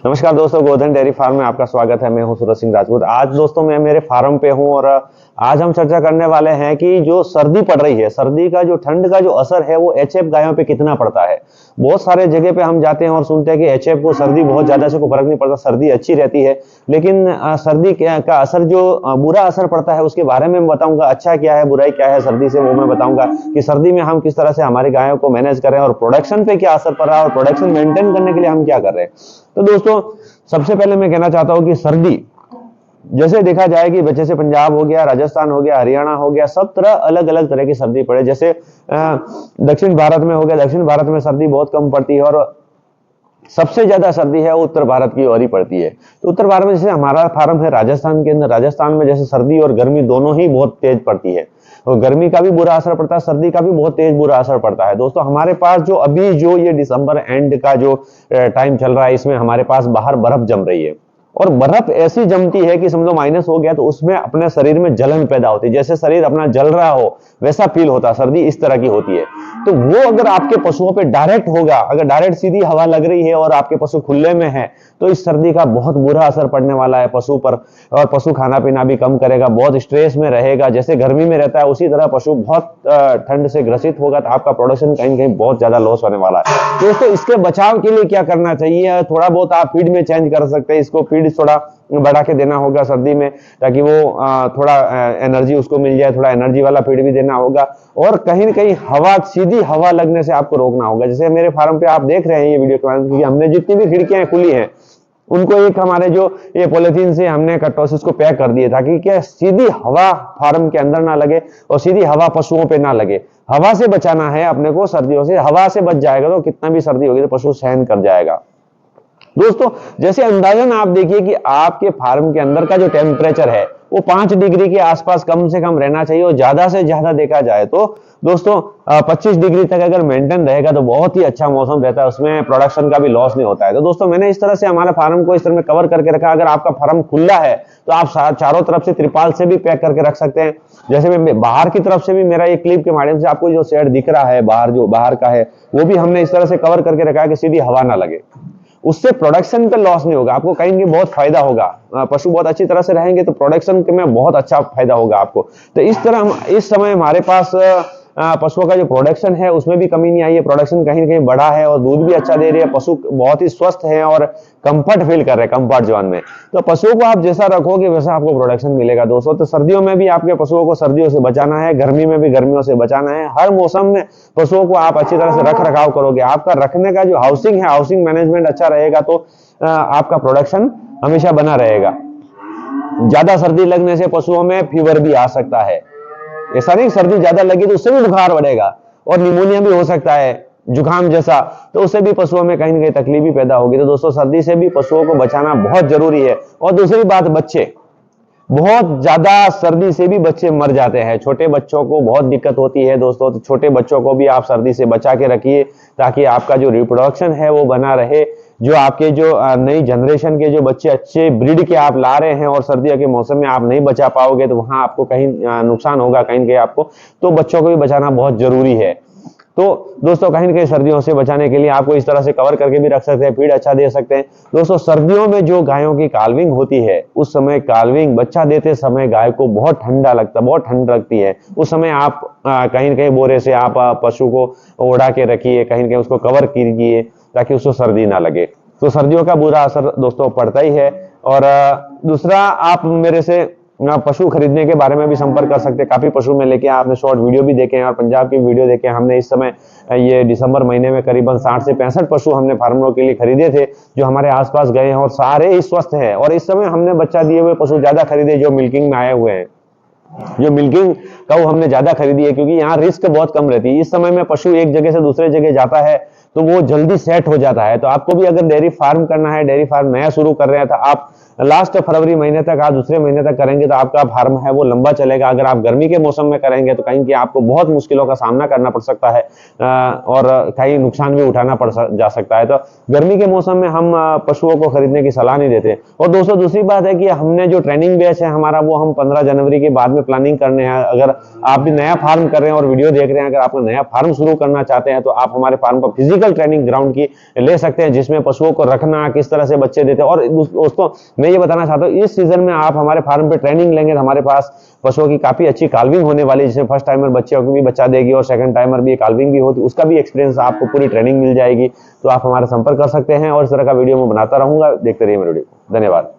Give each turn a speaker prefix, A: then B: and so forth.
A: नमस्कार दोस्तों, गोधन dairy farm में आपका स्वागत है। मैं हूं सूरज सिंह राजपूत। आज दोस्तों मैं मेरे फार्म पे हूं और आज हम चर्चा करने वाले हैं कि जो सर्दी पड़ रही है, सर्दी का जो ठंड का जो असर है वो एचएफ गायों पे कितना पड़ता है। बहुत सारे जगह पे हम जाते हैं और सुनते हैं कि एचएफ को सर्दी बहुत ज्यादा से कोई फर्क नहीं पड़ता, सर्दी अच्छी रहती है। लेकिन सर्दी का असर जो बुरा असर पड़ता है उसके बारे में मैं बताऊंगा। अच्छा क्या है, बुराई क्या है सर्दी से, वो मैं बताऊंगा कि सर्दी में हम किस तरह से हमारी गायों को मैनेज करें और प्रोडक्शन पे क्या असर पड़ रहा है और प्रोडक्शन मेंटेन करने के लिए हम क्या कर रहे हैं। तो दोस्तों सबसे पहले मैं कहना चाहता हूं कि सर्दी जैसे देखा जाए कि जैसे पंजाब हो गया, राजस्थान हो गया, हरियाणा हो गया, सब तरह अलग अलग तरह की सर्दी पड़े। जैसे दक्षिण भारत में हो गया, दक्षिण भारत में सर्दी बहुत कम पड़ती है और सबसे ज्यादा सर्दी है वो उत्तर भारत की ओर ही पड़ती है। तो उत्तर भारत में जैसे हमारा फार्म है राजस्थान के अंदर, राजस्थान में जैसे सर्दी और गर्मी दोनों ही बहुत तेज पड़ती है और गर्मी का भी बुरा असर पड़ता है, सर्दी का भी बहुत तेज बुरा असर पड़ता है। दोस्तों हमारे पास जो अभी जो ये दिसंबर एंड का जो टाइम चल रहा है, इसमें हमारे पास बाहर बर्फ जम रही है और बर्फ ऐसी जमती है कि समझो माइनस हो गया तो उसमें अपने शरीर में जलन पैदा होती है, जैसे शरीर अपना जल रहा हो वैसा फील होता है। सर्दी इस तरह की होती है। तो वो अगर आपके पशुओं पे डायरेक्ट होगा, अगर डायरेक्ट सीधी हवा लग रही है और आपके पशु खुले में है तो इस सर्दी का बहुत बुरा असर पड़ने वाला है पशु पर। और पशु खाना पीना भी कम करेगा, बहुत स्ट्रेस में रहेगा। जैसे गर्मी में रहता है उसी तरह पशु बहुत ठंड से ग्रसित होगा तो आपका प्रोडक्शन कहीं कहीं बहुत ज्यादा लॉस होने वाला है। दोस्तों इसके बचाव के लिए क्या करना चाहिए, थोड़ा बहुत आप फीड में चेंज कर सकते हैं। इसको फीड थोड़ा बढ़ा के देना होगा सर्दी में, ताकि वो थोड़ा एनर्जी उसको मिल जाए, थोड़ा एनर्जी वाला फीड भी देना होगा। और कहीं न कहीं हवा, सीधी हवा लगने से आपको रोकना होगा। जैसे मेरे फार्म पे आप देख रहे हैं ये वीडियो के माध्यम से, हमने जितनी भी खिड़कियां खुली हैं उनको एक हमारे जो ये पॉलिथीन से हमने कट्टों से उसको पैक कर दिए ताकि क्या सीधी हवा फार्म के अंदर ना लगे और सीधी हवा पशुओं पे ना लगे। हवा से बचाना है अपने को सर्दियों से, हवा से बच जाएगा तो कितना भी सर्दी होगी तो पशु सहन कर जाएगा। दोस्तों जैसे अंदाजन आप देखिए कि आपके फार्म के अंदर का जो टेम्परेचर है वो 5 डिग्री के आसपास कम से कम रहना चाहिए और ज्यादा से ज्यादा देखा जाए तो दोस्तों 25 डिग्री तक अगर मेंटेन रहेगा तो बहुत ही अच्छा मौसम रहता है, उसमें प्रोडक्शन का भी लॉस नहीं होता है। तो दोस्तों मैंने इस तरह से हमारे फार्म को इस तरह में कवर करके रखा। अगर आपका फार्म खुला है तो आप चारों तरफ से त्रिपाल से भी पैक करके रख सकते हैं। जैसे मैं बाहर की तरफ से भी, मेरा ये क्लिप के माध्यम से आपको जो शेड दिख रहा है बाहर, जो बाहर का है वो भी हमने इस तरह से कवर करके रखा है कि सीधी हवा ना लगे। उससे प्रोडक्शन पे लॉस नहीं होगा, आपको कहीं बहुत फायदा होगा। पशु बहुत अच्छी तरह से रहेंगे तो प्रोडक्शन में बहुत अच्छा फायदा होगा आपको। तो इस तरह इस समय हमारे पास पशुओं का जो प्रोडक्शन है उसमें भी कमी नहीं आई है, प्रोडक्शन कहीं ना कहीं बढ़ा है और दूध भी अच्छा दे रही है। पशु बहुत ही स्वस्थ है और कंफर्ट फील कर रहे हैं, कंफर्ट जोन में। तो पशुओं को आप जैसा रखोगे वैसा आपको प्रोडक्शन मिलेगा दोस्तों। तो सर्दियों में भी आपके पशुओं को सर्दियों से बचाना है, गर्मी में भी गर्मियों से बचाना है। हर मौसम में पशुओं को आप अच्छी तरह से रख रखाव करोगे, आपका रखने का जो हाउसिंग है, हाउसिंग मैनेजमेंट अच्छा रहेगा तो आपका प्रोडक्शन हमेशा बना रहेगा। ज्यादा सर्दी लगने से पशुओं में फीवर भी आ सकता है। ऐसा नहीं सर्दी ज्यादा लगी तो उससे भी बुखार बढ़ेगा और निमोनिया भी हो सकता है, जुकाम जैसा, तो उससे भी पशुओं में कहीं ना कहीं तकलीफ भी पैदा होगी। तो दोस्तों सर्दी से भी पशुओं को बचाना बहुत जरूरी है। और दूसरी बात, बच्चे बहुत ज्यादा सर्दी से भी बच्चे मर जाते हैं, छोटे बच्चों को बहुत दिक्कत होती है दोस्तों। तो छोटे बच्चों को भी आप सर्दी से बचा के रखिए ताकि आपका जो रिप्रोडक्शन है वो बना रहे। जो आपके जो नई जनरेशन के जो बच्चे अच्छे ब्रीड के आप ला रहे हैं और सर्दियों के मौसम में आप नहीं बचा पाओगे तो वहां आपको कहीं नुकसान होगा कहीं कहीं आपको। तो बच्चों को भी बचाना बहुत जरूरी है। तो दोस्तों कहीं ना कहीं सर्दियों से बचाने के लिए आपको इस तरह से कवर करके भी रख सकते हैं, फीड अच्छा दे सकते हैं। दोस्तों सर्दियों में जो गायों की काल्विंग होती है उस समय काल्विंग बच्चा देते समय गाय को बहुत ठंडा लगता है, बहुत ठंड लगती है। उस समय आप कहीं ना कहीं बोरे से आप पशु को ओढ़ा के रखिए, कहीं ना कहीं उसको कवर कीजिए ताकि उसको सर्दी ना लगे। तो सर्दियों का बुरा असर दोस्तों पड़ता ही है। और दूसरा, आप मेरे से पशु खरीदने के बारे में भी संपर्क कर सकते हैं। काफी पशु में लेके आपने शॉर्ट वीडियो भी देखे हैं और पंजाब की वीडियो देखे। हमने इस समय ये दिसंबर महीने में करीबन 60 से 65 पशु हमने फार्मरों के लिए खरीदे थे जो हमारे आसपास गए हैं और सारे ही स्वस्थ हैं। और इस समय हमने बच्चा दिए हुए पशु ज्यादा खरीदे जो मिल्किंग में आए हुए हैं। जो मिल्किंग काऊ हमने ज्यादा खरीदी है क्योंकि यहाँ रिस्क बहुत कम रहती है। इस समय में पशु एक जगह से दूसरे जगह जाता है तो वो जल्दी सेट हो जाता है। तो आपको भी अगर डेयरी फार्म करना है, डेयरी फार्म नया शुरू कर रहे हैं तो आप लास्ट फरवरी महीने तक, आप दूसरे महीने तक करेंगे तो आपका फार्म है वो लंबा चलेगा। अगर आप गर्मी के मौसम में करेंगे तो कहीं कि आपको बहुत मुश्किलों का सामना करना पड़ सकता है और कहीं नुकसान भी उठाना पड़ जा सकता है। तो गर्मी के मौसम में हम पशुओं को खरीदने की सलाह नहीं देते। और दोस्तों दूसरी बात है कि हमने जो ट्रेनिंग बैच है हमारा वो हम 15 जनवरी के बाद में प्लानिंग करने हैं। अगर आप भी नया फार्म कर रहे हैं और वीडियो देख रहे हैं, अगर आप नया फार्म शुरू करना चाहते हैं तो आप हमारे फार्म पर फिजिकल प्रैक्टिकल ट्रेनिंग ग्राउंड की ले सकते हैं, जिसमें पशुओं को रखना, किस तरह से बच्चे देते हैं। और दोस्तों मैं ये बताना चाहता हूँ, इस सीजन में आप हमारे फार्म पे ट्रेनिंग लेंगे तो हमारे पास पशुओं की काफी अच्छी काल्विंग होने वाली है, जिसमें फर्स्ट टाइमर बच्चों को भी बच्चा देगी और सेकंड टाइमर भी काल्विंग भी होती, उसका भी एक्सपीरियंस आपको पूरी ट्रेनिंग मिल जाएगी। तो आप हमारा संपर्क कर सकते हैं और इस तरह का वीडियो मैं बनाता रहूंगा। देखते रहिए मेरे वीडियो। धन्यवाद।